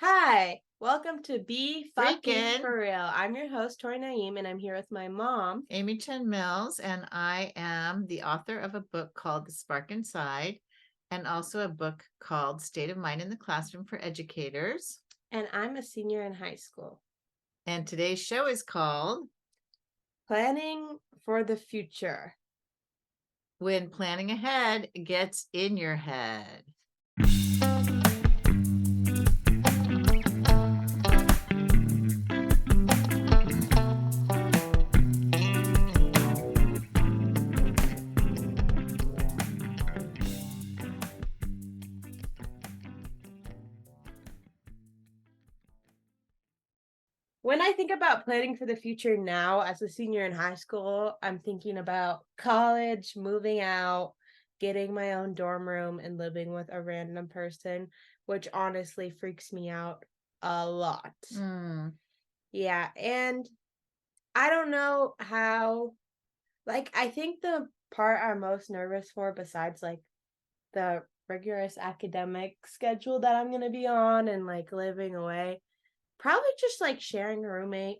Hi, welcome to Be Fucking Freakin'. For Real. I'm your host, Tori and Ami, and I'm here with my mom. Amy Chen Mills, and I am the author of a book called The Spark Inside, and also a book called State of Mind in the Classroom for Educators. And I'm a senior in high school. And today's show is called Planning for the Future. When Planning Ahead Gets in Your Head. When I think about planning for the future now as a senior in high school, I'm thinking about college, moving out, getting my own dorm room, and living with a random person, which honestly freaks me out a lot. Mm. Yeah, and I don't know how. I think the part I'm most nervous for, besides the rigorous academic schedule that I'm gonna be on and living away, probably just sharing a roommate.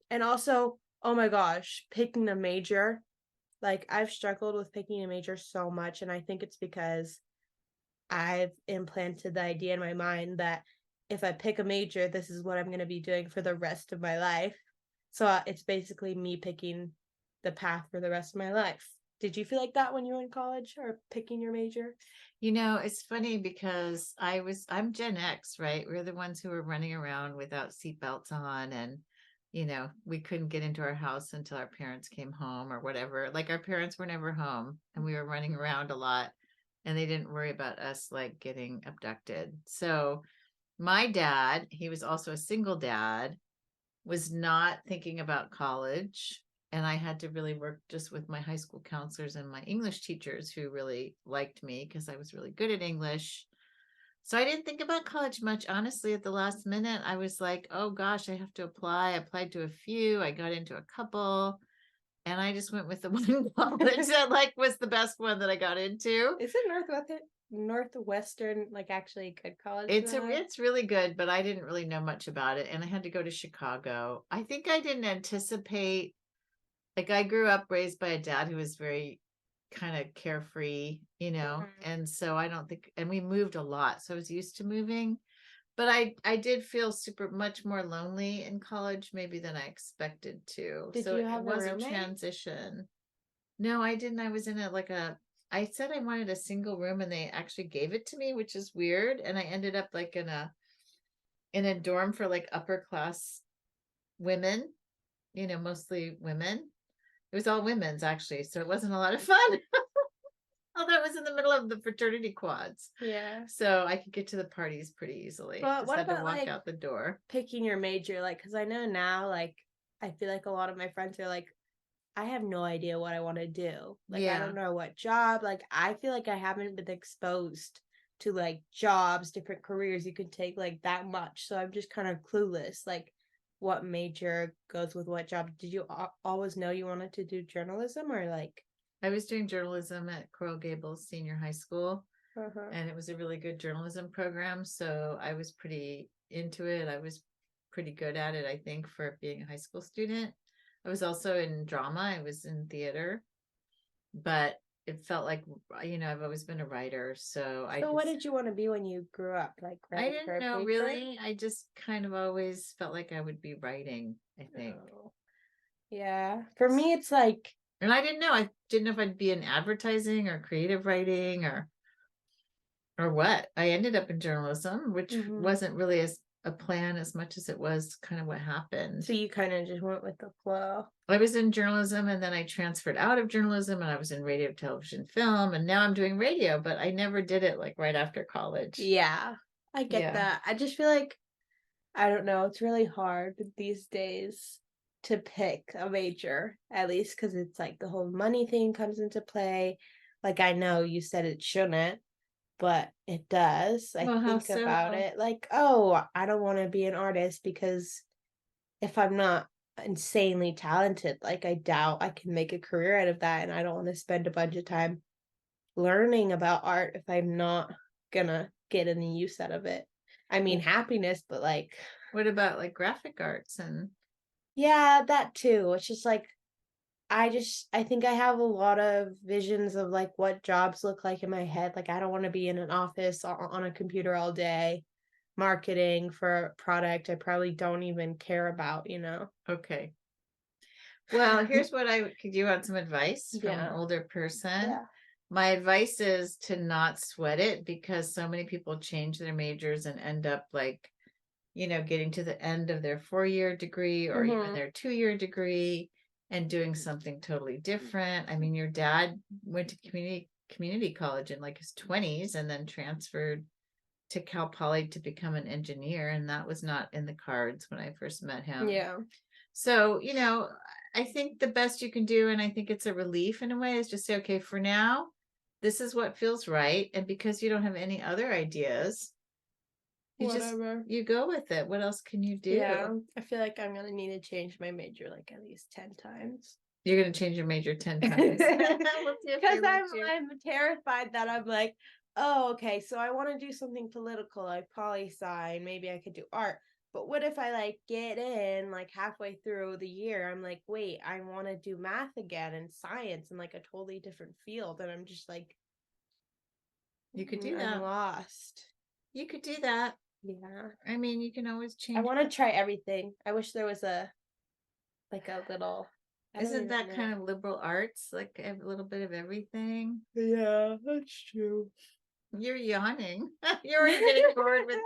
And also, oh my gosh, picking a major. I've struggled with picking a major so much, and I think it's because I've implanted the idea in my mind that if I pick a major, this is what I'm gonna be doing for the rest of my life. So it's basically me picking the path for the rest of my life. Did you feel like that when you were in college or picking your major? It's funny because I'm Gen X, right? We're the ones who were running around without seatbelts on, and we couldn't get into our house until our parents came home or whatever. Like, our parents were never home and we were running around a lot, and they didn't worry about us like getting abducted. So my dad, he was also a single dad, was not thinking about college. And I had to really work just with my high school counselors and my English teachers who really liked me because I was really good at English. So I didn't think about college much. Honestly, at the last minute, I was like, oh gosh, I have to apply. I applied to a few, I got into a couple, and I just went with the one college that was the best one that I got into. Is it Northwestern actually a good college for that? It's really good, but I didn't really know much about it, and I had to go to Chicago. I think I didn't anticipate, like, I grew up raised by a dad who was very kind of carefree, Mhm. and so I don't think, and we moved a lot, so I was used to moving, but I did feel super much more lonely in college maybe than I expected to. Did So you it have a was a roommate? transition. No, I didn't. I was in I said I wanted a single room and they actually gave it to me, which is weird. And I ended up in a dorm for like upper class women, mostly women. It was all women's actually, so it wasn't a lot of fun. Although it was in the middle of the fraternity quads. Yeah. So I could get to the parties pretty easily. But Just what had to about walk out the door. picking your major? Because I know now, I feel like a lot of my friends are like, I have no idea what I want to do. I Yeah. don't know what job. I feel like I haven't been exposed to jobs, different careers you could take that much. So I'm just kind of clueless. What major goes with what job? Did you always know you wanted to do journalism or I was doing journalism at Coral Gables Senior High School, uh-huh. and it was a really good journalism program. So I was pretty into it. I was pretty good at it, I think, for being a high school student. I was also in drama, I was in theater, but it felt like, I've always been a writer. So So what did you want to be when you grew up? I Write for didn't a know paper? really. I just kind of always felt like I would be writing, I think. Oh, yeah. For me, it's And I didn't know. I didn't know if I'd be in advertising or creative writing or what. I ended up in journalism, which mhm. wasn't really as a plan as much as it was kind of what happened. So you kind of just went with the flow. I was in journalism and then I transferred out of journalism and I was in radio, television, film, and now I'm doing radio, but I never did it like right after college. Yeah, I get Yeah. that. I just feel like I don't know, it's really hard these days to pick a major, at least because it's the whole money thing comes into play. I know you said it shouldn't, but it does. I Well, how think about so? it oh, I don't want to be an artist because if I'm not insanely talented, I doubt I can make a career out of that. And I don't want to spend a bunch of time learning about art if I'm not gonna get any use out of it. I mean, happiness, but like, What about like graphic arts and yeah, that too. It's just like, I think I have a lot of visions of like what jobs look like in my head. Like, I don't want to be in an office on a computer all day, marketing for a product I probably don't even care about, you know? okay. Well, here's what I could do on some advice from an Yeah. older person. Yeah. My advice is to not sweat it because so many people change their majors and end up like, getting to the end of their 4-year degree or even Mm-hmm. their 2-year degree and doing something totally different. I mean, your dad went to community college in like his 20s and then transferred to Cal Poly to become an engineer, and that was not in the cards when I first met him. Yeah. So, I think the best you can do, and I think it's a relief in a way, is just say, okay, for now, this is what feels right. And because you don't have any other ideas, Whatever. you go with it. What else can you Yeah. do? I feel like I'm gonna need to change my major like at least 10 times. You're going to change your major 10 times. Because We'll see if they let you. I'm terrified that I'm like, oh, okay, so I want to do something political like poli sci, maybe I could do art. But what if I like get in like halfway through the year? I'm like, wait, I want to do math again and science and like a totally different field. And I'm just like, You could do I'm that. lost. You could do that. Yeah. I mean, you can always I change. want to try everything. I wish there was a little, I don't Isn't even that know. kind of liberal arts, like a little bit of everything? Yeah, that's true. You're yawning. You're already getting bored with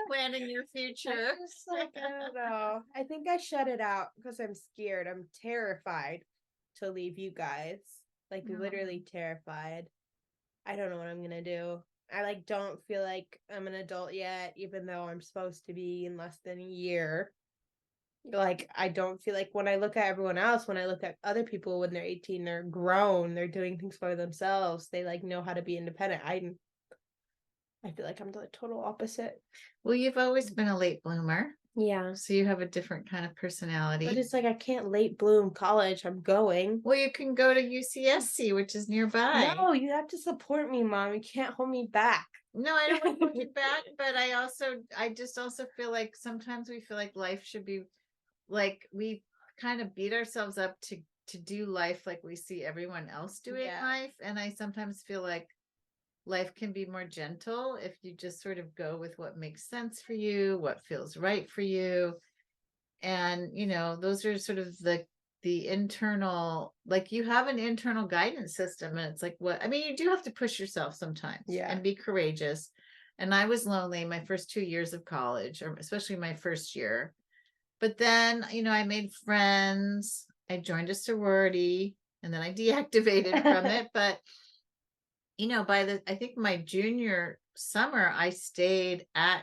planning your future. I just like, I don't know. I think I shut it out because I'm scared. I'm terrified to leave you guys. Like No. literally terrified. I don't know what I'm gonna do. I like don't feel like I'm an adult yet, even though I'm supposed to be in less than a year. Like I don't feel like when I look at everyone else, when I look at other people when they're 18, they're grown, they're doing things for themselves. They like know how to be independent. I feel like I'm the total opposite. Well, you've always been a late bloomer, Yeah. so you have a different kind of But personality. it's like I can't late bloom college. I'm going. Well, you can go to UCSC, which is nearby. No, you have to support me, Mom. You can't hold me back. No, I don't want to hold you back, but I just also feel like sometimes we feel like life should be like we kind of beat ourselves up to do life like we see everyone else doing Yeah. life. And I sometimes feel like life can be more gentle if you just sort of go with what makes sense for you, what feels right for you. And those are sort of the internal, like you have an internal guidance system, and it's like, what I mean, you do have to push yourself sometimes Yeah. and be courageous. And I was lonely my first 2 years of college, or especially my first year. But then, I made friends, I joined a sorority, and then I deactivated from it. But I think my junior summer, I stayed at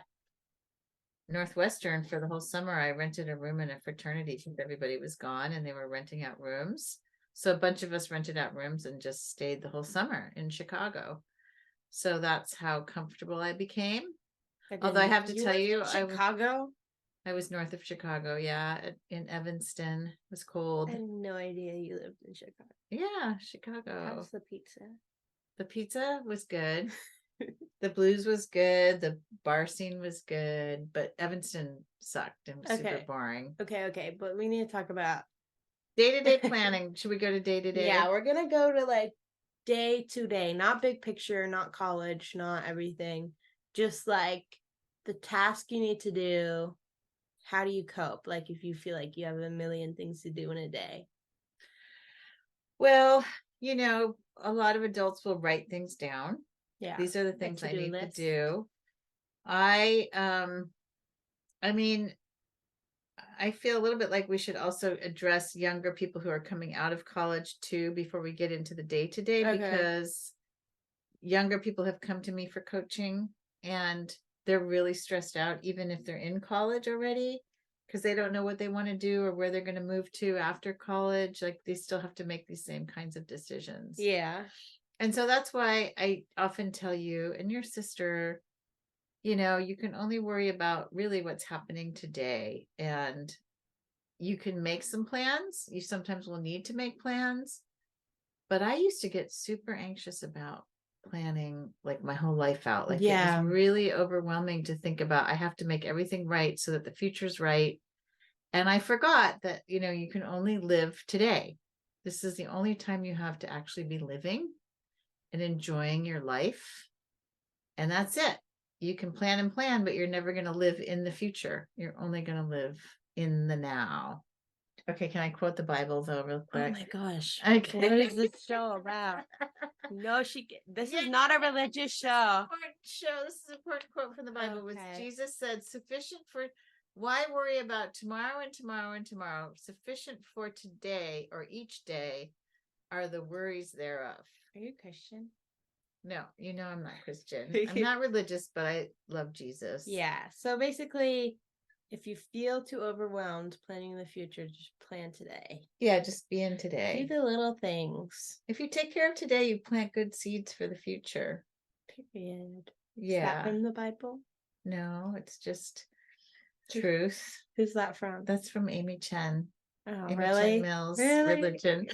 Northwestern for the whole summer. I rented a room in a fraternity because everybody was gone and they were renting out rooms. So a bunch of us rented out rooms and just stayed the whole summer in Chicago. So that's how comfortable I became. Although I have to tell you, Chicago. I was north of Chicago, yeah, in Evanston. It was I cold. had no idea you lived in Chicago. Yeah, Chicago. How's the pizza? The pizza was good. The blues was good. The bar scene was good, but Evanston sucked and was super boring. Okay, but we need to talk about Day-to-day planning. Should we go to day-to-day? Yeah, we're gonna go to like day to day, not big picture, not college, not everything. Just like the task you need to do. How do you cope? Like if you feel like you have a million things to do in a day. Well, a lot of adults will write things down. Yeah. These are the things I need list. to do. I mean, I feel a little bit like we should also address younger people who are coming out of college too before we get into the day-to-day, because younger people have come to me for coaching and they're really stressed out, even if they're in college already, because they don't know what they want to do or where they're going to move to after college. Like they still have to make these same kinds of decisions. Yeah. And so that's why I often tell you and your sister, you can only worry about really what's happening today. And you can make some plans. You sometimes will need to make plans. But I used to get super anxious about planning like my whole life out. Like it was Yeah. really overwhelming to think about. I have to make everything right so that the future's right. And I forgot that, you can only live today. This is the only time you have to actually be living and enjoying your life. And that's it. You can plan and plan, but you're never going to live in the future. You're only going to live in the now. Okay, can I quote the Bible though, real Oh quick? my gosh. Okay. What is this show about? No, this is not a religious show. This is an important quote from the Bible. Was Okay. Jesus said, "Sufficient for why worry about tomorrow and tomorrow and tomorrow? Sufficient for today or each day are the worries thereof." Are you Christian? No, I'm not Christian. I'm not religious, but I love Jesus. Yeah. So basically, if you feel too overwhelmed planning the future, just plan today. Yeah, just be in today. Do the little things. If you take care of today, you plant good seeds for the future. Period. Yeah. Is that from the Bible? No, it's just truth. Who's that from? That's from Amy Chen. Oh, Amy really? Chen Mills, Really? religion.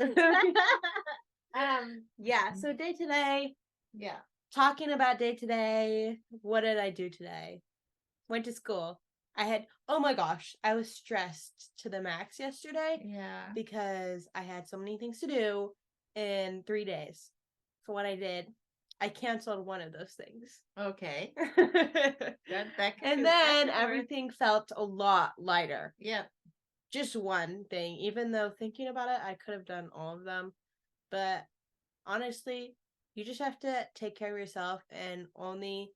Yeah. So day to day. Yeah. Talking about day to day. What did I do today? Went to school. Oh my gosh, I was stressed to the max yesterday. Yeah. Because I had so many things to do in 3 days. So what I did, I canceled one of those things. Okay. And then everything felt a lot lighter. Yeah. Just one thing, even though thinking about it, I could have done all of them. But honestly, you just have to take care of yourself and only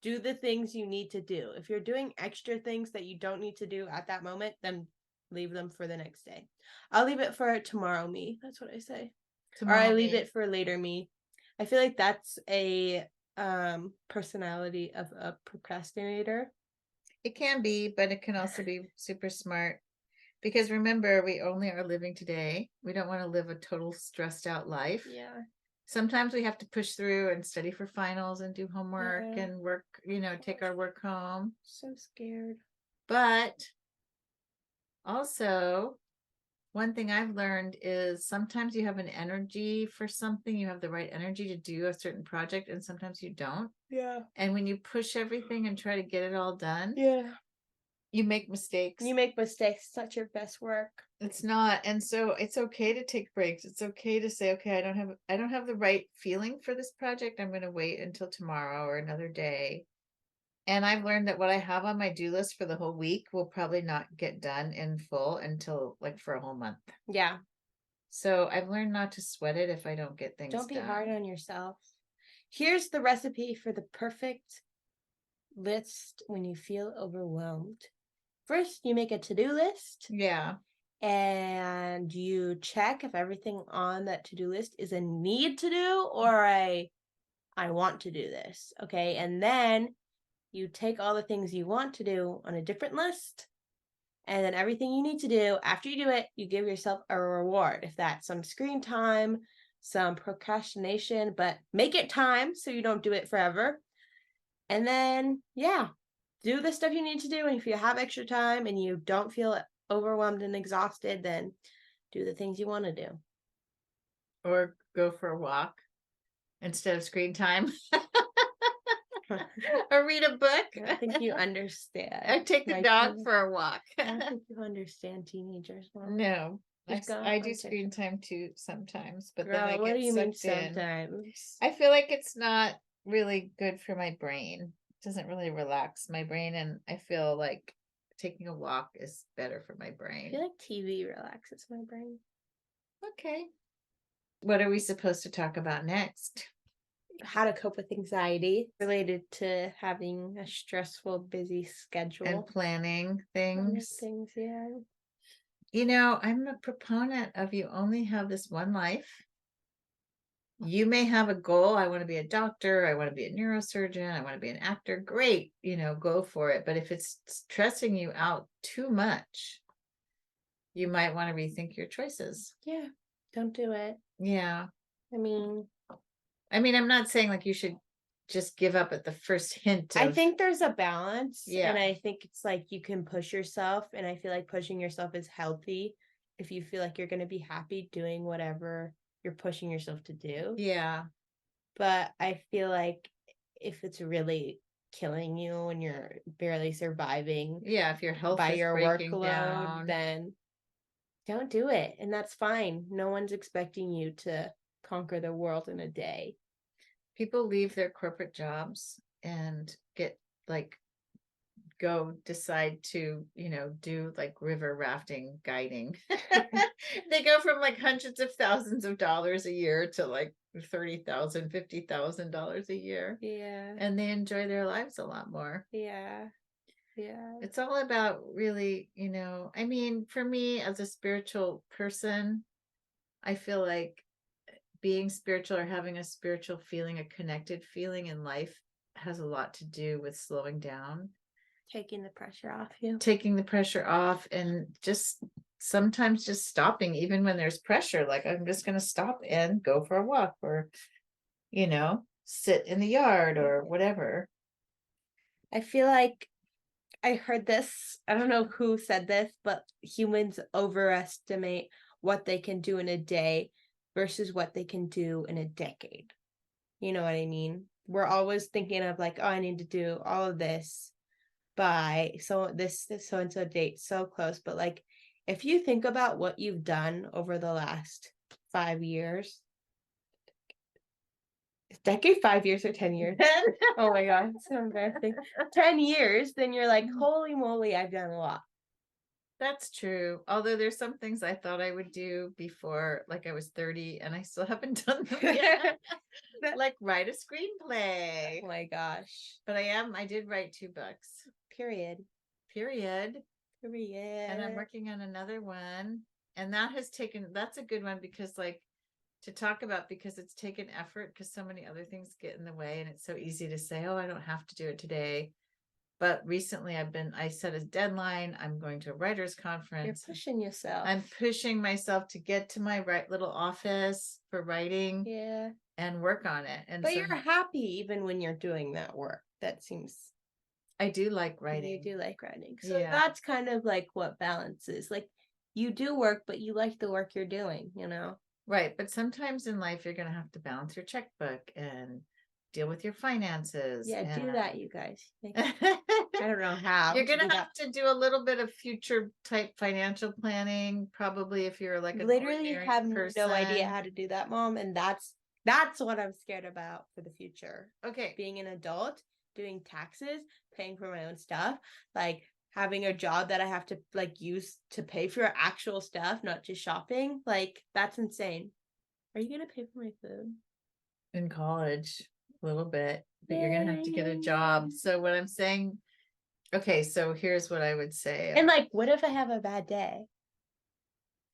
do the things you need to do. If you're doing extra things that you don't need to do at that moment, then leave them for the next day. I'll leave it for tomorrow me. That's what I say. Tomorrow or I leave it for later me. I feel like that's a personality of a procrastinator. It can be, but it can also be super smart. Because remember, we only are living today. We don't want to live a total stressed out life. Yeah. Sometimes we have to push through and study for finals and do homework and work, take our work home. So scared. But also, one thing I've learned is sometimes you have an energy for something, you have the right energy to do a certain project, and sometimes you don't. Yeah. And when you push everything and try to get it all done, yeah, you make mistakes. It's not your best work. It's not. And so it's okay to take breaks. It's okay to say, okay, I don't have the right feeling for this project. I'm going to wait until tomorrow or another day. And I've learned that what I have on my do list for the whole week will probably not get done in full until like for a whole month. Yeah. So I've learned not to sweat it if I don't get things done. Don't be hard on yourself. Here's the recipe for the perfect list when you feel overwhelmed. First, you make a to-do list. Yeah. And you check if everything on that to-do list is a need to do or I want to do this. Okay. And then you take all the things you want to do on a different list. And then everything you need to do, after you do it, you give yourself a reward. If that's some screen time, some procrastination, but make it time so you don't do it forever. And then, yeah, do the stuff you need to do. And if you have extra time and you don't feel overwhelmed and exhausted, then do the things you want to do. Or go for a walk instead of screen time. Or read a book. I don't think you understand. Or take the dog for a walk. I don't think you understand teenagers. Well. No. I do screen time too sometimes, but then I get what do you mean sucked in. sometimes? I feel like it's not really good for my brain. It doesn't really relax my brain, and I feel like taking a walk is better for my I brain. feel like TV relaxes my brain. Okay. What are we supposed to talk about next? How to cope with anxiety related to having a stressful, busy schedule. And planning things. Yeah. I'm a proponent of you only have this one life. You may have a goal. I want to be a doctor. I want to be a neurosurgeon. I want to be an actor. Great. Go for it. But if it's stressing you out too much, you might want to rethink your choices. Yeah. Don't do it. Yeah. I mean, I'm not saying like you should just give up at the first hint of... I think there's a balance. Yeah. And I think it's like you can push yourself. And I feel like pushing yourself is healthy if you feel like you're going to be happy doing whatever you're pushing yourself to do. Yeah. But I feel like if it's really killing you and you're barely surviving Yeah, if your health by is your breaking workload, down. then don't do it. And that's fine. No one's expecting you to conquer the world in a day. People leave their corporate jobs and get like go decide to, do like river rafting guiding. They go from like hundreds of thousands of dollars a year to like 30,000, $50,000 a year. Yeah. And they enjoy their lives a lot more. Yeah. Yeah. It's all about really, I mean, for me as a spiritual person, I feel like being spiritual or having a spiritual feeling, a connected feeling in life has a lot to do with slowing down, Taking the pressure off you. taking the pressure off, and just sometimes just stopping, even when there's pressure. Like, I'm just going to stop and go for a walk or, sit in the yard or whatever. I feel like I heard this. I don't know who said this, but humans overestimate what they can do in a day versus what they can do in a decade. You know what I mean? We're always thinking of like, oh, I need to do all of this by this so and so date so close. But like, if you think about what you've done over the last 5 years, decade, 5 years or 10 years. Oh my god, it's so embarrassing. 10 years, then you're like, holy moly, I've done a lot. That's true. Although there's some things I thought I would do before, like I was 30 and I still haven't done them yet. Like write a screenplay. Oh my gosh. But I did write 2 books. Period. Period. Period. And I'm working on another one. And that's a good one because like to talk about, because it's taken effort, because so many other things get in the way and it's so easy to say, oh, I don't have to do it today. But recently I set a deadline. I'm going to a writer's conference. You're pushing yourself. I'm pushing myself to get to my little office for writing. Yeah. And work on it. And but so, you're happy even when you're doing that work. That seems. I do like writing. You do like writing. So yeah. That's kind of like what balance is. Like you do work, but you like the work you're doing, Right. But sometimes in life, you're going to have to balance your checkbook and deal with your finances. Yeah, do that, you guys. I don't know how. You're going to have to do a little bit of future type financial planning, probably if you're like literally have no idea how to do that, Mom. And that's what I'm scared about for the future. Okay. Being an adult, doing taxes, paying for my own stuff, like having a job that I have to like use to pay for actual stuff, not just shopping. Like that's insane. Are you gonna pay for my food? In college, a little bit, but you're gonna have to get a job. So what I'm saying, okay, so here's what I would say. And like, what if I have a bad day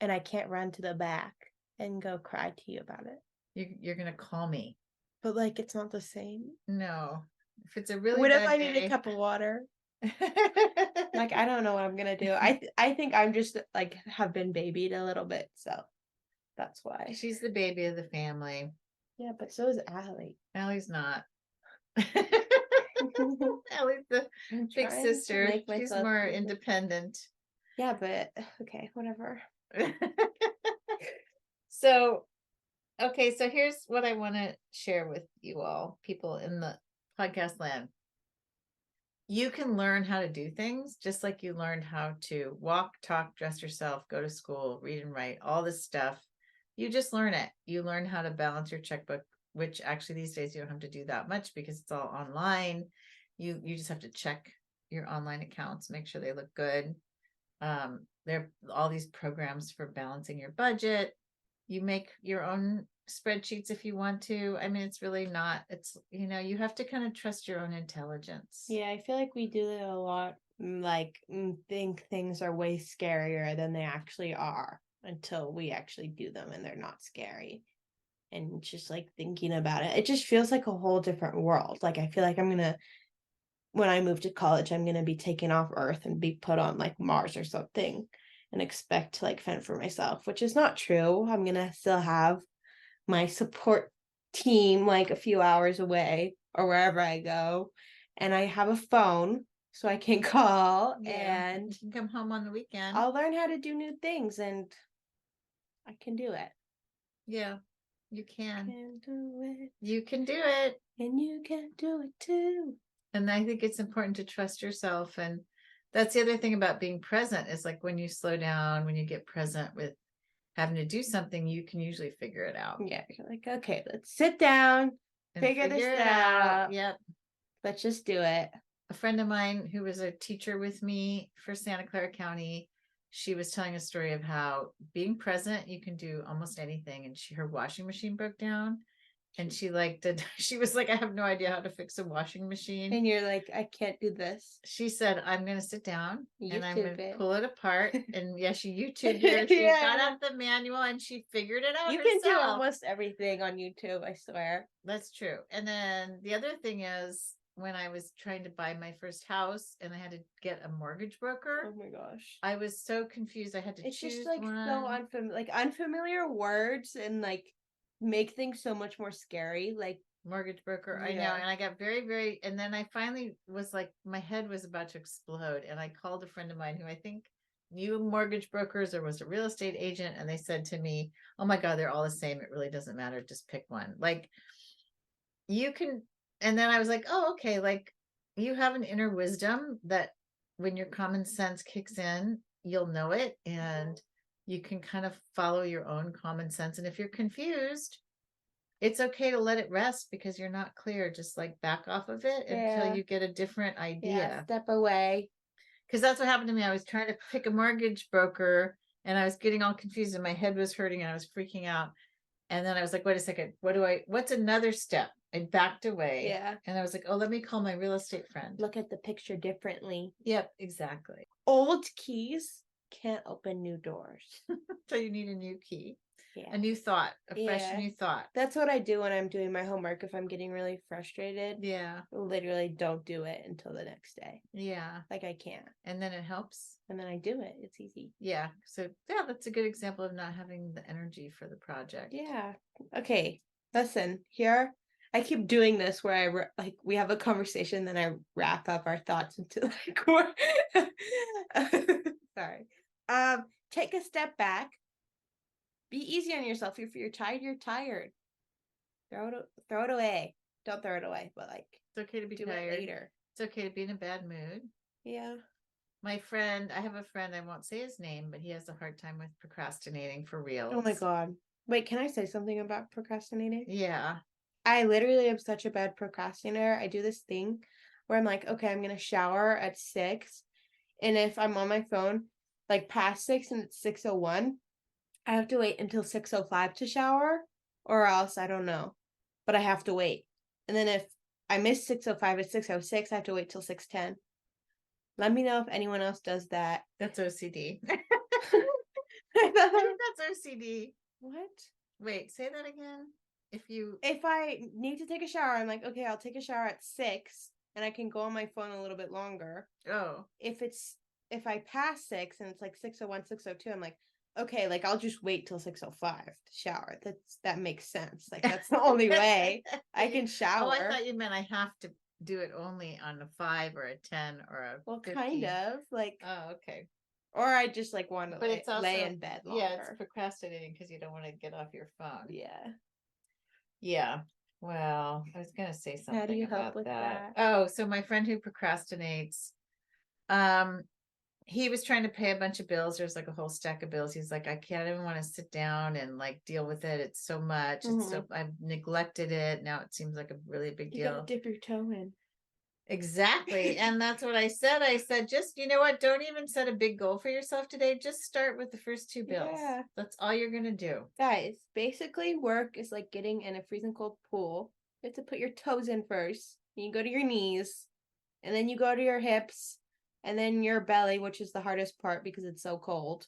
and I can't run to the back and go cry to you about it? You're gonna call me. But like, it's not the same. No. If it's a really what bad if I day... need a cup of water? Like, I don't know what I'm gonna do. I think I'm just like have been babied a little bit, so that's why. She's the baby of the family. Yeah, but so is Allie. Allie's not. Allie's the big sister. She's more independent. Yeah, but okay, whatever. So, okay, so here's what I want to share with you all, people in the podcast land. You can learn how to do things just like you learned how to walk, talk, dress yourself, go to school, read and write, all this stuff. You just learn it. You learn how to balance your checkbook, which actually these days you don't have to do that much because it's all online. You just have to check your online accounts, make sure they look good. There are all these programs for balancing your budget. You make your own spreadsheets if you want to. I mean, it's really not, it's, you have to kind of trust your own intelligence. Yeah, I feel like we do that a lot. Like, think things are way scarier than they actually are until we actually do them and they're not scary. And just like thinking about it, it just feels like a whole different world. Like, I feel like when I move to college, I'm going to be taken off Earth and be put on like Mars or something and expect to like fend for myself, which is not true. I'm going to still have my support team like a few hours away or wherever I go. And I have a phone so I can call and you can come home on the weekend. I'll learn how to do new things and I can do it. Yeah. You can. Can do it. You can do it. And you can do it too. And I think it's important to trust yourself. And that's the other thing about being present is like when you slow down, when you get present with having to do something, you can usually figure it out. Yeah, you're like, okay, let's sit down, And figure this it out. Yep. Let's just do it. A friend of mine who was a teacher with me for Santa Clara County, she was telling a story of how being present, you can do almost anything. And her washing machine broke down. And she she was like, I have no idea how to fix a washing machine. And you're like, I can't do this. She said, I'm going to sit down and I'm going to YouTube pull it apart. And yeah, she YouTubed it. She got out the manual and she figured it out You herself. can do almost everything on YouTube, I swear. That's true. And then the other thing is when I was trying to buy my first house and I had to get a mortgage broker. Oh my gosh. I was so confused. I had to It's choose just like one. so unfamiliar words and like make things so much more scary. Like mortgage broker. Yeah. I know. And I got very, and then I finally was like, my head was about to explode. And I called a friend of mine who I think knew mortgage brokers or was a real estate agent. And they said to me, oh my God, they're all the same. It really doesn't matter. Just pick one. Like you can. And then I was like, oh, okay. Like you have an inner wisdom that when your common sense kicks in, you'll know it. And you can kind of follow your own common sense. And if you're confused, it's okay to let it rest because you're not clear. Just like back off of it until you get a different idea. Yeah, step away. Because that's what happened to me. I was trying to pick a mortgage broker and I was getting all confused and my head was hurting and I was freaking out. And then I was like, wait a second, what's another step? I backed away. Yeah. And I was like, oh, let me call my real estate friend. Look at the picture differently. Yep, exactly. Old keys can't open new doors. So you need a new key. Yeah. A new thought, a fresh new thought. That's what I do when I'm doing my homework. If I'm getting really frustrated, yeah, literally don't do it until the next day. Yeah, like I can't. And then it helps. And then I do it. It's easy. Yeah. So yeah, that's a good example of not having the energy for the project. Yeah. Okay. Listen, here I keep doing this where we have a conversation, then I wrap up our thoughts into sorry. Take a step back. Be easy on yourself. If you're tired, you're tired. Throw it away. Don't throw it away, but like it's okay to be do tired. It later. It's okay to be in a bad mood. Yeah. I have a friend, I won't say his name, but he has a hard time with procrastinating for real. Oh my God. Wait, can I say something about procrastinating? Yeah. I literally am such a bad procrastinator. I do this thing where I'm like, okay, I'm going to shower at 6. And if I'm on my phone, like past 6 and it's 6:01, I have to wait until 6:05 to shower, or else I don't know. But I have to wait. And then if I miss 6:05 at 6:06, I have to wait till 6:10. Let me know if anyone else does that. That's OCD. I think that's OCD. What? Wait, say that again. If I need to take a shower, I'm like, okay, I'll take a shower at 6 and I can go on my phone a little bit longer. Oh. If I pass 6 and it's like 6:01, 6:02, I'm like, okay, like I'll just wait till 6:05 to shower. That makes sense. Like that's the only way I can shower. Oh, I thought you meant I have to do it only on a 5 or a 10 or a 15. Kind of like. Oh, okay. Or I just like want to lay in bed longer. Yeah, it's procrastinating because you don't want to get off your phone. Yeah. Yeah. Well, I was gonna say something. How do you help with that? Oh, so my friend who procrastinates, he was trying to pay a bunch of bills. There's like a whole stack of bills. He's like, I can't even want to sit down and like deal with it. It's so much. It's so I've neglected it. Now it seems like a really big deal. You gotta dip your toe in. Exactly. And that's what I said. I said, just, you know what? Don't even set a big goal for yourself today. Just start with the first 2 bills. Yeah. That's all you're going to do. Guys, basically work is like getting in a freezing cold pool. You have to put your toes in first. You go to your knees and then you go to your hips and then your belly, which is the hardest part because it's so cold.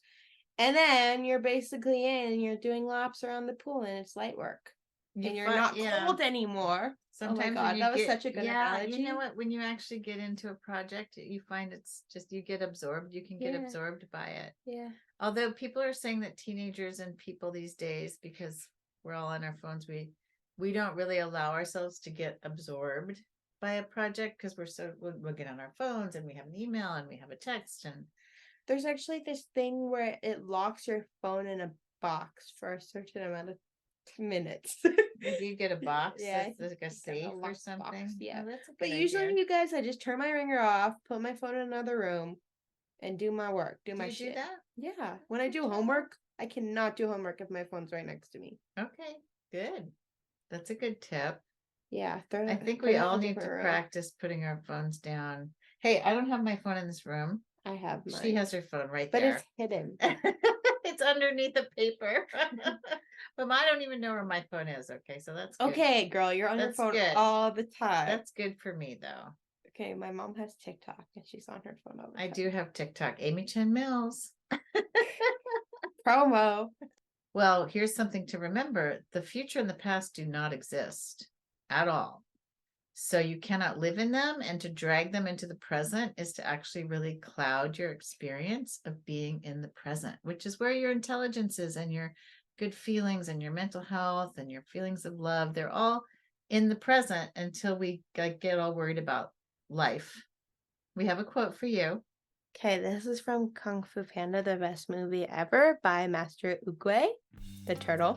And then you're basically in and you're doing laps around the pool and it's light work. And you're not cold anymore. Sometimes oh my God, that was such a good analogy. You know what? When you actually get into a project, you find it's just you get absorbed. You can get absorbed by it. Yeah. Although people are saying that teenagers and people these days, because we're all on our phones, we don't really allow ourselves to get absorbed by a project because we'll get on our phones and we have an email and we have a text and there's actually this thing where it locks your phone in a box for a certain amount of minutes. Did you get a box? Yeah, That's like a safe or lockbox, something? yeah. Oh, that's a But good usually, idea. you guys, I just turn my ringer off, put my phone in another room, and do my work, do my you do shit. that? Yeah. When I Good do job. homework, I cannot do homework if my phone's right next to me. Okay, good. That's a good tip. Yeah. I think we all need to practice putting our phones down. Hey, I don't have my phone in this room. I have mine. She has her phone right but there. it's hidden. It's underneath the paper. But I don't even know where my phone is. Okay, so that's good. Okay, girl, you're on your That's phone good. all the time. That's good for me, though. Okay, my mom has TikTok and she's on her phone all the I time. do have TikTok. Amy Chen Mills. Promo. Well, here's something to remember. The future and the past do not exist at all. So you cannot live in them, and to drag them into the present is to actually really cloud your experience of being in the present, which is where your intelligence is and your good feelings and your mental health and your feelings of love. They're all in the present until we get all worried about life. We have a quote for you. Okay, this is from Kung Fu Panda, the best movie ever by Master Oogway, the turtle.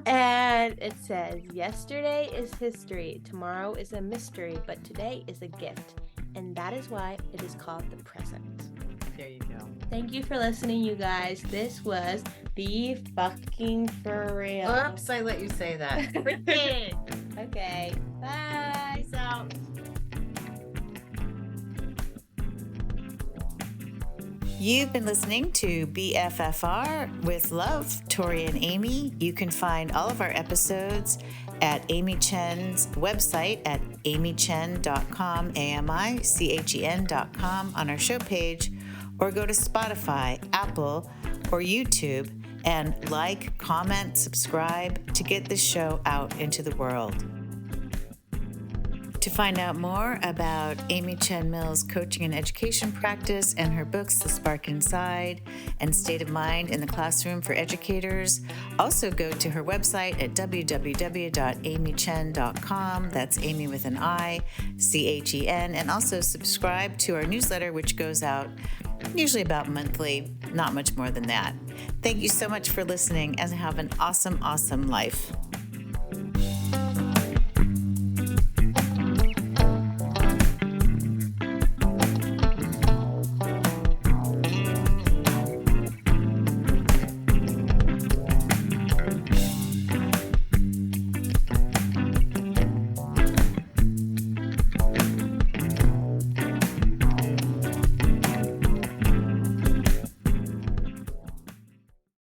And it says, yesterday is history, tomorrow is a mystery, but today is a gift. And that is why it is called the present. There you go. Thank you for listening, you guys. This was Be Fucking For Real. Oops, I let you say that. Freaking. Okay, bye. Peace out. You've been listening to BFFR with Love, Tori and Ami. You can find all of our episodes at Amy Chen's website at amychen.com, AMICHEN.com on our show page, or go to Spotify, Apple, or YouTube and like, comment, subscribe to get this show out into the world. To find out more about Amy Chen Mills' coaching and education practice and her books, The Spark Inside and State of Mind in the Classroom for Educators, also go to her website at www.amychen.com. That's Amy with an I, CHEN, and also subscribe to our newsletter, which goes out usually about monthly, not much more than that. Thank you so much for listening, and have an awesome, awesome life.